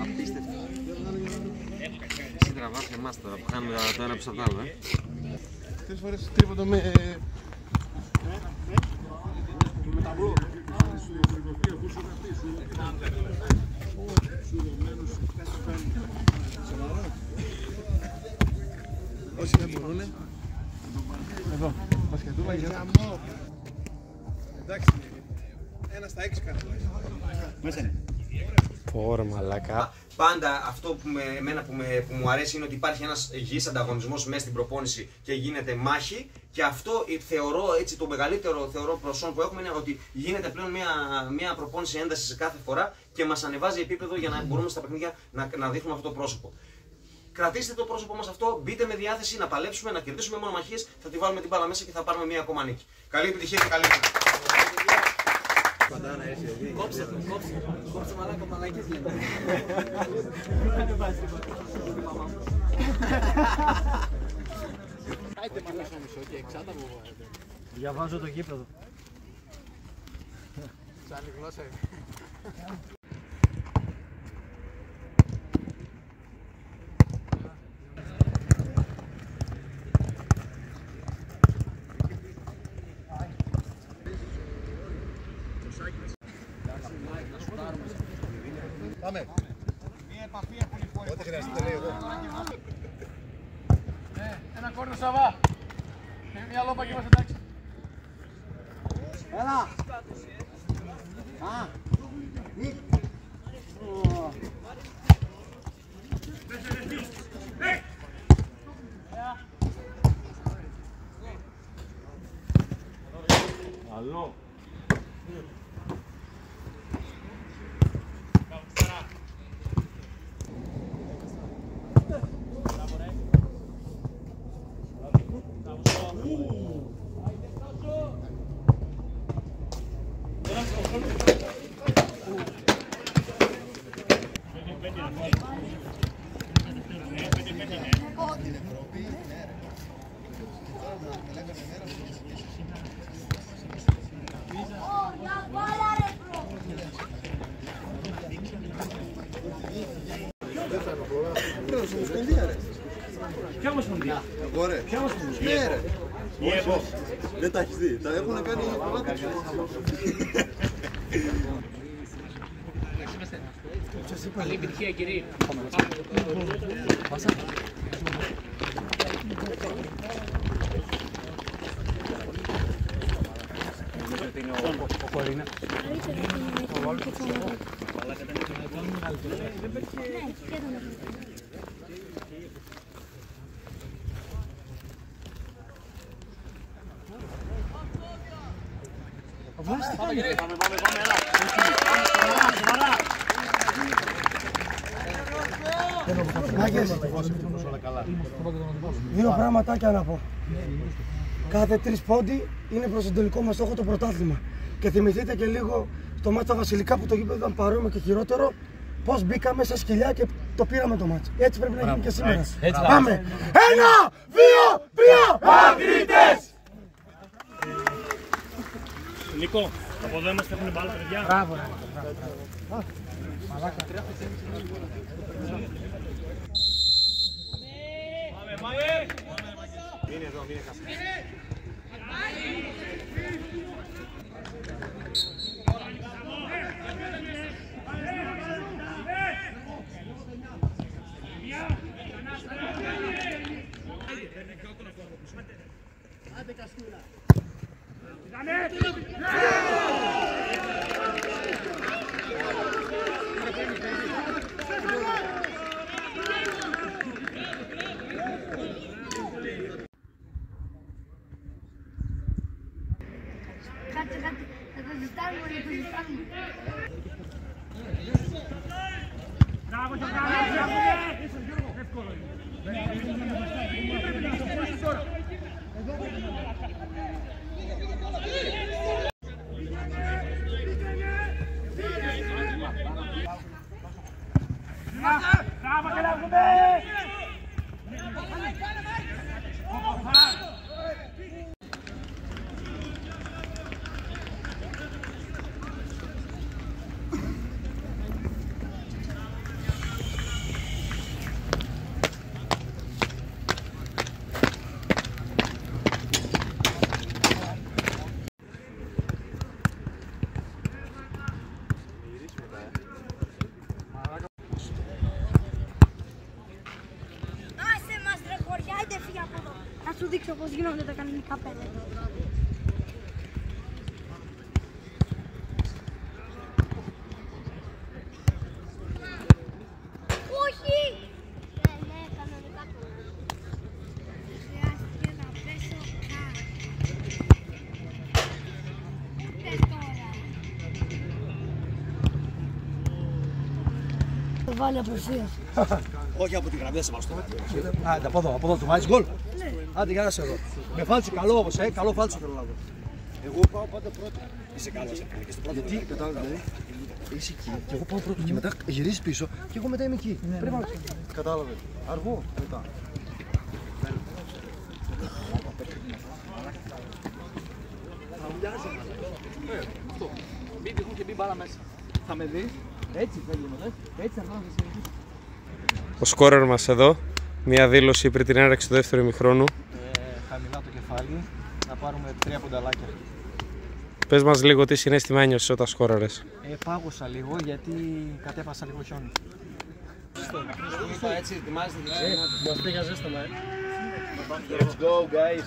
Απίστευτο. Εσύ τραβάς και εμάς τώρα που κάνουμε το ένα πίσω απ' το άλλο, 3 φορές τρίποντο με ταμπλό. Όσοι δεν μπορούνε. Εδώ, μπασκετούλα για εντάξει, 1 στα 6 κάνει. Μέσα είναι. Πόρε μαλάκα. Πάντα αυτό που μου αρέσει είναι ότι υπάρχει ένας υγιής ανταγωνισμός μέσα στην προπόνηση και γίνεται μάχη. Και αυτό θεωρώ έτσι το μεγαλύτερο προσόν που έχουμε είναι ότι γίνεται πλέον μια προπόνηση ένταση σε κάθε φορά και μας ανεβάζει επίπεδο για να μπορούμε στα παιχνίδια να δείχνουμε αυτό το πρόσωπο. Κρατήστε το πρόσωπό μας αυτό, μπείτε με διάθεση να παλέψουμε, να κερδίσουμε μονομαχίες, θα τη βάλουμε την μπάλα μέσα και θα πάρουμε μια ακόμα νίκη. Καλή επιτυχία και καλή νίκη. Κόψε μαλάκα, μαλακές λέμε. Διαβάζω το γήπεδο. Σαν η γλώσσα είναι. Πάμε. Μία επαφή από λοιπόν. Ό,τι χρειαστείτε λέει εγώ. Ένα κόρνο Σαββά. Μια λόπα και είμαστε εντάξει. Έλα! Α! Καλό. Ποια ομοσπονδία? Εγώ ρε. Ποια ομοσπονδία? Ναι ρε. Εγώ. Δεν τα έχεις δει. Τα έχουν κάνει πολλά τέτοια. Καλή επιτυχία κύριε. Ο Κορίνα. Πάμε κύριε, πάμε, έλα. Δύο πραγματάκια να πω. Κάθε 3 πόντι είναι προς τον τελικό μας στόχο το πρωτάθλημα. Και θυμηθείτε και λίγο στο μάτς τα Βασιλικά που το γήπεδο ήταν παρόμοιο και χειρότερο, πώς μπήκαμε σε σκυλιά και το πήραμε το μάτς. Έτσι πρέπει να γίνει και σήμερα. Πάμε! 1, 2, 3, Αγρίτες! Νίκο, από εδώ είμαστε έχουν μπάλα παιδιά. Μπράβο, μαλάκα. Μείνε εδώ, μείνε χάσει. Άντε Κασκούλα. Κάτσε, θα το ζητάμε, θα το ζητάμε. Μπράβο, εύκολο Bravo, che la σου δείξω πώς γίνονται τα κανονικά πέλετα. Όχι! Ναι, κανονικά πέλετα. Δεν χρειάστηκε να πέσω καν. Πες τώρα. Το βάλει απευθείας. Όχι από τη γραμμή, δεν σε βάζω. Άντε, από εδώ του βάζεις γκολ. Άντε, για να σε εδώ. Με φάλτσο καλό όμως, καλό φάλτσο θέλω να δω. Εγώ πάω πάντα πρώτο. Είσαι καλός, και στο πρώτο. Γιατί, κατάλαβες, δηλαδή, είσαι εκεί και εγώ πάω πρώτο και μετά γυρίζεις πίσω και εγώ μετά είμαι εκεί. Πρέπει να... Κατάλαβες. Αργό, μετά. Αυτό. Μπει τυχόν και μπει μπάλα μέσα. Θα με δει. Έτσι θα γίνω, έτσι θα κάνω. Ο σκόρερ μας εδώ, μια δήλωση πριν την έναρξη του δεύτερου ημιχρόνου. Χαμηλά το κεφάλι, να πάρουμε 3 πονταλάκια. Πες μας λίγο τι συναίσθημα ένιωσες όταν σκόραρες. Πάγωσα λίγο γιατί κατέβασα λίγο χιόνι. Έτσι ετοιμάζεται. Μας πήγα ζέστομα, Let's go, guys.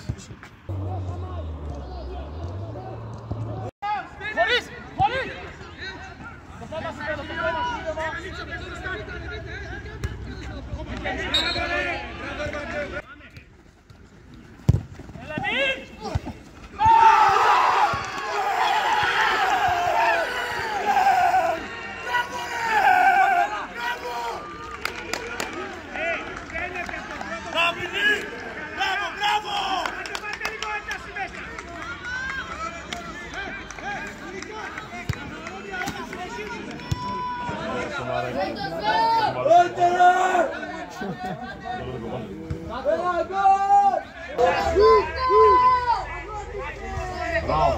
Bravo.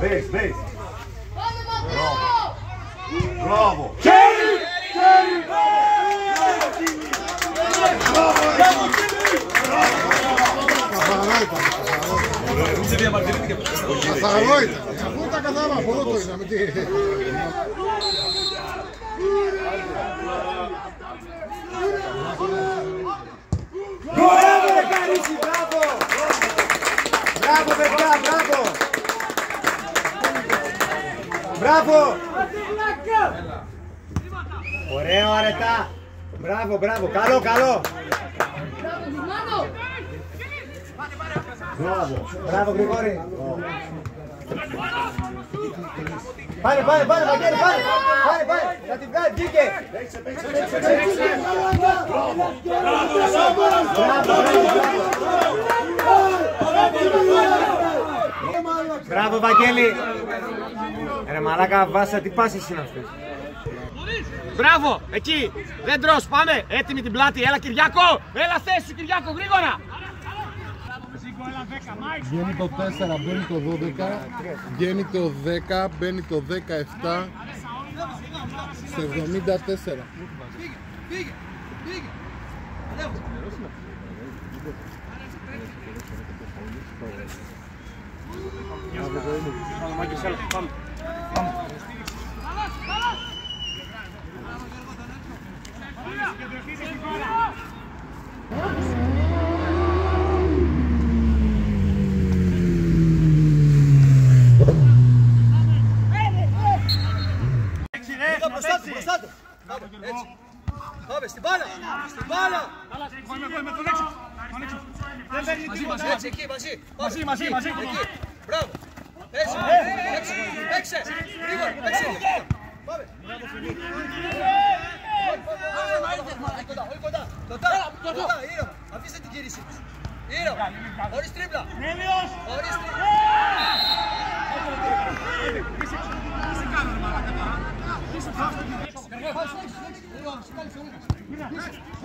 Base, base. Bravo. Bravo. Καθαρό ήταν. Αφού τα καθαρά, από εδώ το είδαμε. Μπράβο παιδιά, μπράβο! Μπράβο! Ωραίο αρετά! Μπράβο, μπράβο, καλό, καλό! Μπράβο, μπράβο Γρηγόρη! Πάνε, πάνε, πάνε, Βαγγέλη, πάνε! Πάνε, πάνε! Θα την βγάλει, βγήκε! Μπράβο Βαγγέλη! Ρε μαλάκα Βάσα, τι πάσες είναι αυτές? Μπράβο, εκεί! Δεν τρως, πάμε! Έτοιμη την πλάτη, έλα Κυριάκο! Έλα θέση σου Κυριάκο, γρήγορα! Βγαίνει το 4, μπαίνει το 12, βγαίνει το 10, μπαίνει το 17, στο 74. Πάμε στην μπάλα! Στην μπάλα! Μαζί, εκεί, μαζί! Μαζί! Εκεί! Μπράβο! Παίξε! Γρήγορα, παίξε! Πάμε! Όχι κοντά! Κοντά, ήρω! Αφήστε την κίνηση! Ήρω! Χωρίς τρίπλα! Χωρίς τρίπλα!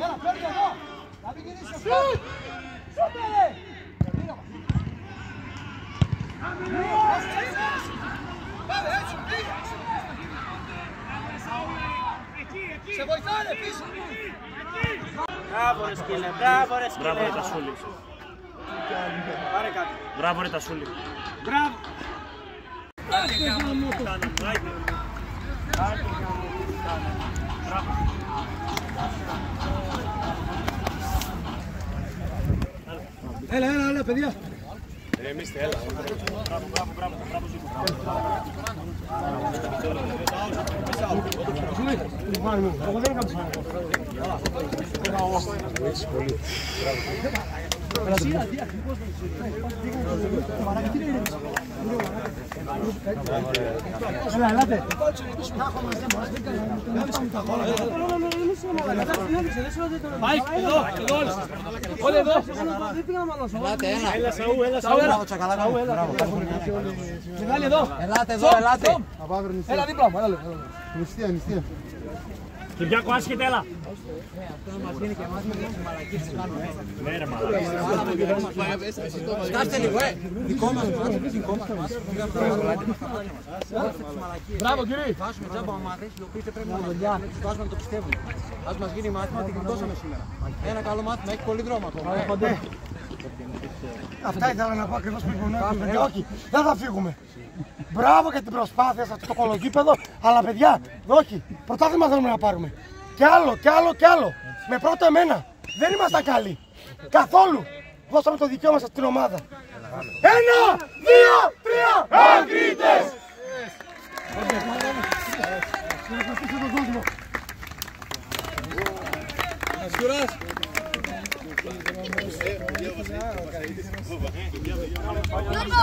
Έλα, παίρνει εδώ! Θα μην γυρίσει ο Σουτ! Σούπερε! Πάμε, έτσι, πήγε! Σε βοηθάνε πίσω! Μπράβο ρε σκύλε, μπράβο ρε σκύλε! Μπράβο ρε Τασούλη! Πάρε κάτι! Μπράβο ρε Τασούλη! Μπράβο! παιδιά. Εμείς έλα. Εγώ δεν είχα ψάχνει. Έλα, ελάτε. Πάει, εδώ, όλοι εδώ. Ελάτε, έλα. Έλα, Σαού, έλα, Σαού. Μπράβο, τσακαλάκα. Μεγάλη εδώ. Ελάτε εδώ, ελάτε. Έλα δίπλα μου, έλα. Νηστεία, νηστεία. Κυριάκο, άσχετε, έλα. Αυτό μας γίνει και εμάς με τις μαλακίες που κάνουμε. Ναι, ρε μαλακίες. Σκάστε λίγο, δικό μας μάτς, δικό μας μάτς. Μπράβο κύριε. Βάζουμε τζάμπα ομάδες, οι οποίοι πρέπει να μας τους βάζουμε να το πιστεύουν. Ας μας γίνει μάθημα ότι γλιτώσαμε σήμερα. Ένα καλό μάθημα, έχει πολύ δρόμο ακόμα. Αυτά ήθελα να πω ακριβώς πριν και όχι, δεν θα φύγουμε. Μπράβο για την προσπάθεια σε αυτό το κολοκήπεδο, αλλά παιδιά, όχι, πρωτάθλημα θέλουμε να πάρουμε. Κι άλλο, κι άλλο, κι άλλο. Με πρώτο εμένα. Δεν ήμασταν καλοί. Καθόλου. Δώσαμε το δικαίωμα σας στην ομάδα. 1, 2, 3, Αγκρίτες! Γιώργο!